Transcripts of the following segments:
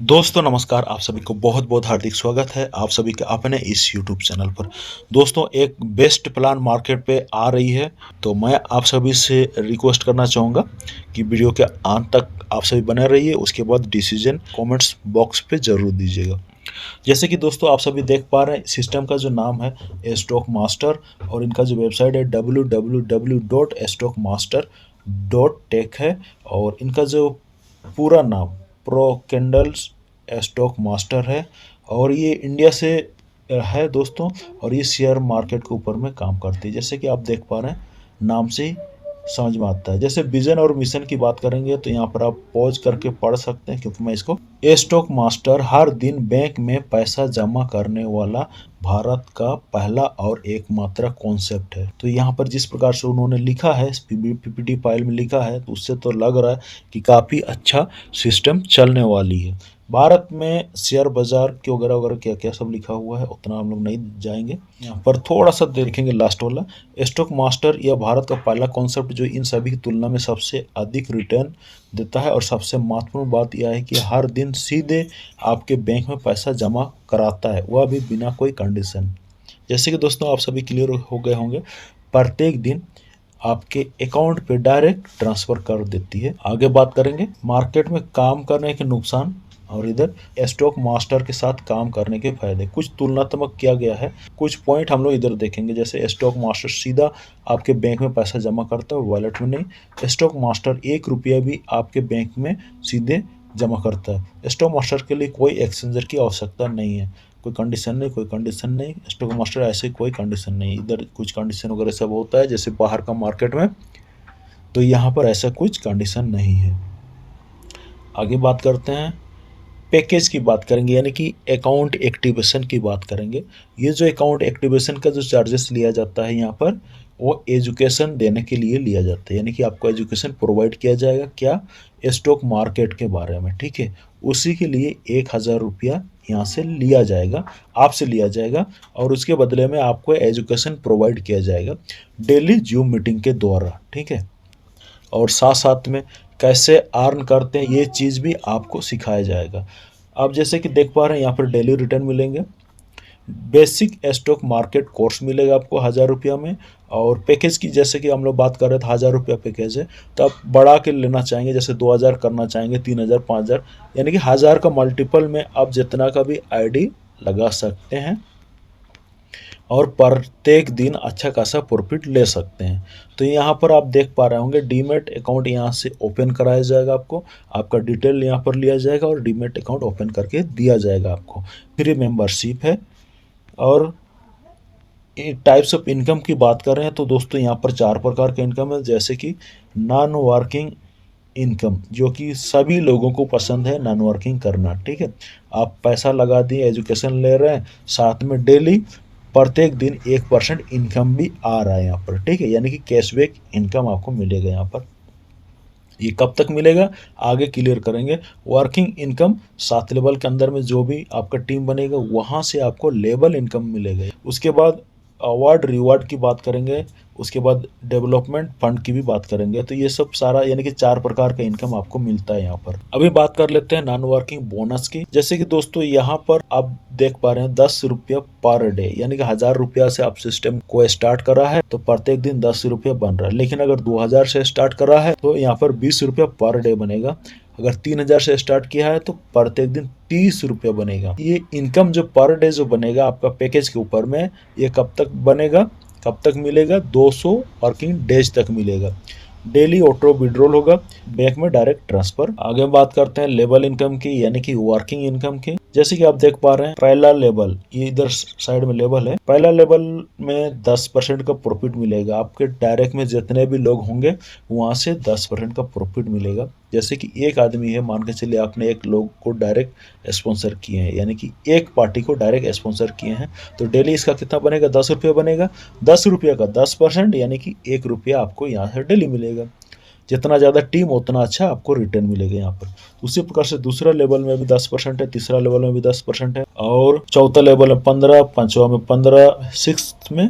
दोस्तों नमस्कार। आप सभी को बहुत बहुत हार्दिक स्वागत है आप सभी के अपने इस YouTube चैनल पर। दोस्तों एक बेस्ट प्लान मार्केट पे आ रही है, तो मैं आप सभी से रिक्वेस्ट करना चाहूँगा कि वीडियो के अंत तक आप सभी बने रहिए। उसके बाद डिसीजन कमेंट्स बॉक्स पे ज़रूर दीजिएगा। जैसे कि दोस्तों आप सभी देख पा रहे हैं, सिस्टम का जो नाम है स्टॉक मास्टर और इनका जो वेबसाइट है www.stockmaster.tech है और इनका जो पूरा नाम प्रो कैंडल्स स्टॉक मास्टर है और ये इंडिया से है दोस्तों। और ये शेयर मार्केट के ऊपर में काम करती है, जैसे कि आप देख पा रहे हैं नाम से ही समझ में आता है। जैसे विजन और मिशन की बात करेंगे तो यहाँ पर आप पॉज करके पढ़ सकते हैं, क्योंकि मैं इसको स्टॉक मास्टर हर दिन बैंक में पैसा जमा करने वाला भारत का पहला और एकमात्र कॉन्सेप्ट है। तो यहाँ पर जिस प्रकार से उन्होंने लिखा है, पीपीटी फाइल में लिखा है, तो उससे तो लग रहा है कि काफ़ी अच्छा सिस्टम चलने वाली है। भारत में शेयर बाजार के वगैरह वगैरह क्या क्या सब लिखा हुआ है, उतना हम लोग नहीं जाएंगे। यहाँ पर थोड़ा सा देखेंगे लास्ट वाला, स्टॉक मास्टर यह भारत का पहला कॉन्सेप्ट जो इन सभी की तुलना में सबसे अधिक रिटर्न देता है। और सबसे महत्वपूर्ण बात यह है कि हर दिन सीधे आपके बैंक में पैसा जमा कराता है, वह भी बिना कोई कंडीशन। जैसे कि दोस्तों आप सभी क्लियर हो गए होंगे, प्रत्येक दिन आपके अकाउंट पे डायरेक्ट ट्रांसफर कर देती है। आगे बात करेंगे मार्केट में काम करने के नुकसान और इधर स्टॉक मास्टर के साथ काम करने के फायदे कुछ तुलनात्मक किया गया है। कुछ पॉइंट हम लोग इधर देखेंगे। जैसे स्टॉक मास्टर सीधा आपके बैंक में पैसा जमा करता है, वॉलेट में नहीं। स्टॉक मास्टर 1 रुपया भी आपके बैंक में सीधे जमा करता है। स्टॉक मास्टर के लिए कोई एक्सचेंजर की आवश्यकता नहीं है, कोई कंडीशन नहीं, कोई कंडीशन नहीं। स्टॉक मास्टर ऐसे कोई कंडीशन नहीं। इधर कुछ कंडीशन वगैरह सब होता है जैसे बाहर का मार्केट में, तो यहाँ पर ऐसा कुछ कंडीशन नहीं है। आगे बात करते हैं पैकेज की बात करेंगे, यानी कि अकाउंट एक्टिवेशन की बात करेंगे। ये जो अकाउंट एक्टिवेशन का जो चार्जेस लिया जाता है यहाँ पर, वो एजुकेशन देने के लिए लिया जाता है। यानी कि आपको एजुकेशन प्रोवाइड किया जाएगा क्या, स्टॉक मार्केट के बारे में, ठीक है। उसी के लिए 1000 रुपया यहाँ से लिया जाएगा, आपसे लिया जाएगा और उसके बदले में आपको एजुकेशन प्रोवाइड किया जाएगा डेली जूम मीटिंग के द्वारा, ठीक है। और साथ साथ में कैसे अर्न करते हैं ये चीज़ भी आपको सिखाया जाएगा। अब जैसे कि देख पा रहे हैं यहाँ पर डेली रिटर्न मिलेंगे। बेसिक स्टॉक मार्केट कोर्स मिलेगा आपको 1000 रुपया में। और पैकेज की जैसे कि हम लोग बात कर रहे थे 1000 रुपया पैकेज है, तो आप बढ़ा के लेना चाहेंगे, जैसे 2000 करना चाहेंगे, 3000, 5000, यानी कि 1000 का मल्टीपल में आप जितना का भी आईडी लगा सकते हैं और प्रत्येक दिन अच्छा खासा प्रॉफिट ले सकते हैं। तो यहाँ पर आप देख पा रहे होंगे डीमेट अकाउंट यहाँ से ओपन कराया जाएगा आपको, आपका डिटेल यहाँ पर लिया जाएगा और डीमेट अकाउंट ओपन करके दिया जाएगा आपको। फ्री मेंबरशिप है। और टाइप्स ऑफ इनकम की बात कर रहे हैं तो दोस्तों यहाँ पर 4 प्रकार का इनकम है, जैसे कि नॉन वर्किंग इनकम, जो कि सभी लोगों को पसंद है नॉन वर्किंग करना, ठीक है। आप पैसा लगा दिए, एजुकेशन ले रहे हैं, साथ में डेली प्रत्येक दिन 1% इनकम भी आ रहा है यहाँ पर, ठीक है। यानी कि कैशबैक इनकम आपको मिलेगा यहाँ पर। ये कब तक मिलेगा आगे क्लियर करेंगे। वर्किंग इनकम 7 लेवल के अंदर में जो भी आपका टीम बनेगा वहाँ से आपको लेवल इनकम मिलेगा। उसके बाद अवार्ड रिवार्ड की बात करेंगे, उसके बाद डेवलपमेंट फंड की भी बात करेंगे। तो ये सब सारा यानी कि 4 प्रकार का इनकम आपको मिलता है यहाँ पर। अभी बात कर लेते हैं नॉन वर्किंग बोनस की। जैसे कि दोस्तों यहाँ पर आप देख पा रहे हैं 10 रुपया पर डे, यानी कि 1000 रुपया से आप सिस्टम को स्टार्ट कर रहा है तो प्रत्येक दिन 10 रुपया बन रहा है। लेकिन अगर 2000 से स्टार्ट कर रहा है तो यहाँ पर 20 रुपया पर डे बनेगा। अगर 3000 से स्टार्ट किया है तो प्रत्येक दिन 30 रुपया बनेगा। ये इनकम जो पर डे जो बनेगा आपका पैकेज के ऊपर में, ये कब तक बनेगा, कब तक मिलेगा, 200 वर्किंग डेज तक मिलेगा। डेली ऑटो विड्रॉल होगा, बैंक में डायरेक्ट ट्रांसफर। आगे बात करते हैं लेवल इनकम की, यानी कि वर्किंग इनकम की। जैसे कि आप देख पा रहे हैं पहला लेवल, ये इधर साइड में लेवल है, पहला लेवल में 10% का प्रॉफिट मिलेगा। आपके डायरेक्ट में जितने भी लोग होंगे वहाँ से 10% का प्रॉफिट मिलेगा। जैसे कि एक आदमी है, मान के चलिए आपने एक लोग को डायरेक्ट स्पॉन्सर किए हैं, यानी कि एक पार्टी को डायरेक्ट स्पॉन्सर किए हैं, तो डेली इसका कितना बनेगा, 10 रुपया बनेगा। 10 रुपये का 10% यानी कि 1 रुपया आपको यहाँ से डेली मिलेगा। जितना ज़्यादा टीम उतना अच्छा आपको रिटर्न मिलेगा यहाँ पर। उसी प्रकार से दूसरा लेवल में भी 10% है, तीसरा लेवल में भी 10% है, और चौथा लेवल में 15, पांचवा में 15, सिक्स्थ में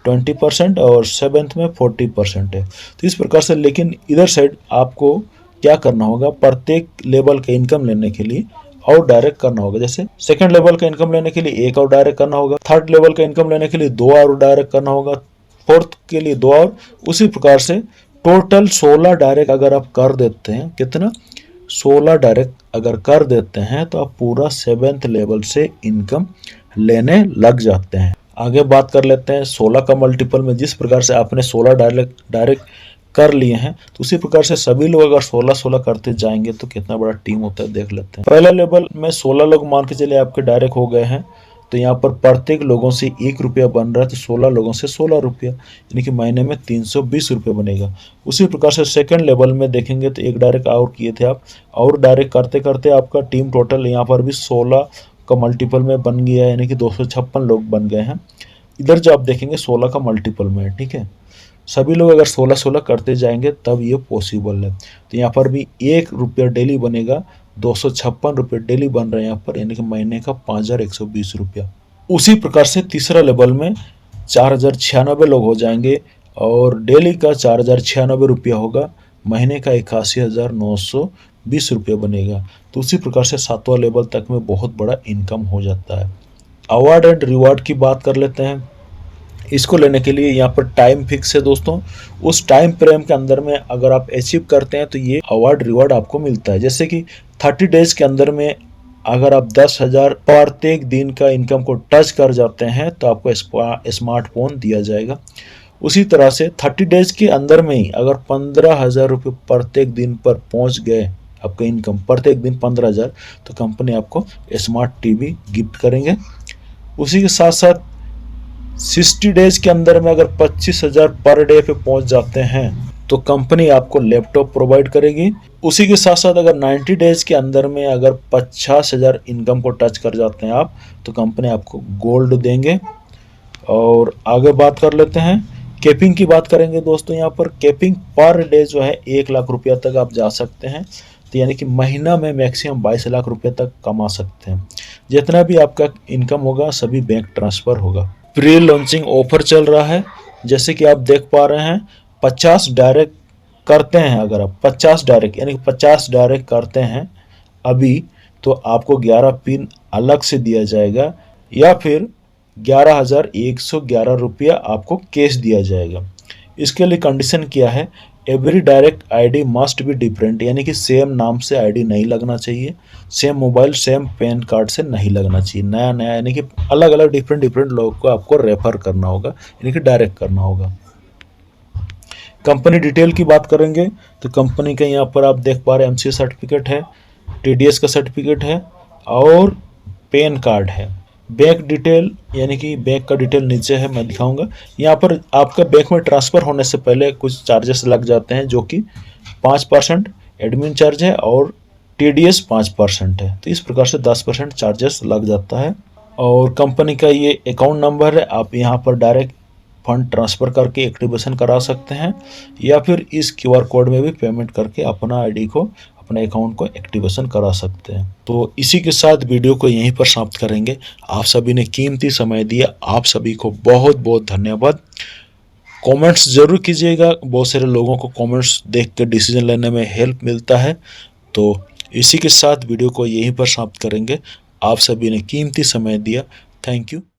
20% और 7th में 40% है। तो इस प्रकार से, लेकिन इधर साइड आपको क्या करना होगा, प्रत्येक लेवल का इनकम लेने के लिए और डायरेक्ट करना होगा। जैसे सेकंड लेवल का इनकम लेने के लिए 1 और डायरेक्ट करना होगा, थर्ड लेवल का इनकम लेने के लिए 2 और डायरेक्ट करना होगा, फोर्थ के लिए 2 और, उसी प्रकार से टोटल 16 डायरेक्ट अगर आप कर देते हैं, कितना 16 डायरेक्ट अगर कर देते हैं तो आप पूरा 7th लेवल से इनकम लेने लग जाते हैं। आगे बात कर लेते हैं 16 का मल्टीपल में। जिस प्रकार से आपने 16 डायरेक्ट कर लिए हैं तो उसी प्रकार से सभी लोग अगर 16-16 करते जाएंगे तो कितना बड़ा टीम होता है देख लेते हैं। पहला लेवल में 16 लोग मान के चले आपके डायरेक्ट हो गए हैं, तो यहाँ पर प्रत्येक लोगों से 1 रुपया बन रहा है, तो 16 लोगों से 16 रुपया, यानी कि महीने में 320 रुपये बनेगा। उसी प्रकार से सेकंड लेवल में देखेंगे तो 1 डायरेक्ट और किए थे आप, और डायरेक्ट करते करते आपका टीम टोटल यहाँ पर भी 16 का मल्टीपल में बन गया है, यानी कि 256 लोग बन गए हैं। इधर जो आप देखेंगे 16 का मल्टीपल में है, ठीक है। सभी लोग अगर 16-16 करते जाएंगे तब ये पॉसिबल है। तो यहाँ पर भी 1 रुपया डेली बनेगा, 256 रुपये डेली बन रहे हैं यहाँ पर, यानी कि महीने का 5120 रुपया। उसी प्रकार से तीसरा लेवल में 4096 लोग हो जाएंगे और डेली का 4096 रुपया होगा, महीने का 81,920 रुपया बनेगा। तो उसी प्रकार से 7वां लेवल तक में बहुत बड़ा इनकम हो जाता है। अवार्ड एंड रिवॉर्ड की बात कर लेते हैं। इसको लेने के लिए यहाँ पर टाइम फिक्स है दोस्तों। उस टाइम फ्रेम के अंदर में अगर आप अचीव करते हैं तो ये अवार्ड रिवॉर्ड आपको मिलता है। जैसे कि 30 डेज के अंदर में अगर आप 10,000 प्रत्येक दिन का इनकम को टच कर जाते हैं तो आपको स्मार्टफोन दिया जाएगा। उसी तरह से 30 डेज के अंदर में ही अगर 15,000 रुपये प्रत्येक दिन पर पहुंच गए आपका इनकम, प्रत्येक दिन 15,000, तो कंपनी आपको स्मार्ट टीवी गिफ्ट करेंगे। उसी के साथ साथ 60 डेज के अंदर में अगर 25,000 पर डे पे पहुंच जाते हैं तो कंपनी आपको लैपटॉप प्रोवाइड करेगी। उसी के साथ साथ अगर 90 डेज के अंदर में अगर 50,000 इनकम को टच कर जाते हैं आप तो कंपनी आपको गोल्ड देंगे। और आगे बात कर लेते हैं कैपिंग की बात करेंगे दोस्तों। यहाँ पर कैपिंग पर डे जो है 1 लाख रुपया तक आप जा सकते हैं, तो यानी कि महीना में मैक्सिमम 22 लाख रुपये तक कमा सकते हैं। जितना भी आपका इनकम होगा सभी बैंक ट्रांसफ़र होगा। प्री लॉन्चिंग ऑफर चल रहा है, जैसे कि आप देख पा रहे हैं 50 डायरेक्ट करते हैं, अगर आप 50 डायरेक्ट यानी कि 50 डायरेक्ट करते हैं अभी तो आपको 11 पिन अलग से दिया जाएगा या फिर 11,111 रुपया आपको कैश दिया जाएगा। इसके लिए कंडीशन क्या है, every direct ID must be different, यानी कि सेम नाम से आईडी नहीं लगना चाहिए, same mobile same pan card से नहीं लगना चाहिए, नया नया यानी कि अलग अलग डिफरेंट लोगों को आपको रेफर करना होगा, यानी कि डायरेक्ट करना होगा। कंपनी डिटेल की बात करेंगे तो कंपनी का यहाँ पर आप देख पा रहे हैं एमसीए सर्टिफिकेट है, टीडीएस का सर्टिफिकेट है और पैन कार्ड है। बैंक डिटेल यानी कि बैंक का डिटेल नीचे है, मैं दिखाऊंगा। यहाँ पर आपका बैंक में ट्रांसफ़र होने से पहले कुछ चार्जेस लग जाते हैं जो कि 5% एडमिन चार्ज है और टीडीएस 5% है, तो इस प्रकार से 10% चार्जेस लग जाता है। और कंपनी का ये अकाउंट नंबर है, आप यहाँ पर डायरेक्ट फंड ट्रांसफ़र करके एक्टिवेशन करा सकते हैं या फिर इस क्यूआर कोड में भी पेमेंट करके अपना आईडी को अपने अकाउंट को एक्टिवेशन करा सकते हैं। तो इसी के साथ वीडियो को यहीं पर समाप्त करेंगे। आप सभी ने कीमती समय दिया, आप सभी को बहुत बहुत धन्यवाद। कमेंट्स ज़रूर कीजिएगा, बहुत सारे लोगों को कमेंट्स देख कर डिसीजन लेने में हेल्प मिलता है। तो इसी के साथ वीडियो को यहीं पर समाप्त करेंगे। आप सभी ने कीमती समय दिया, थैंक यू।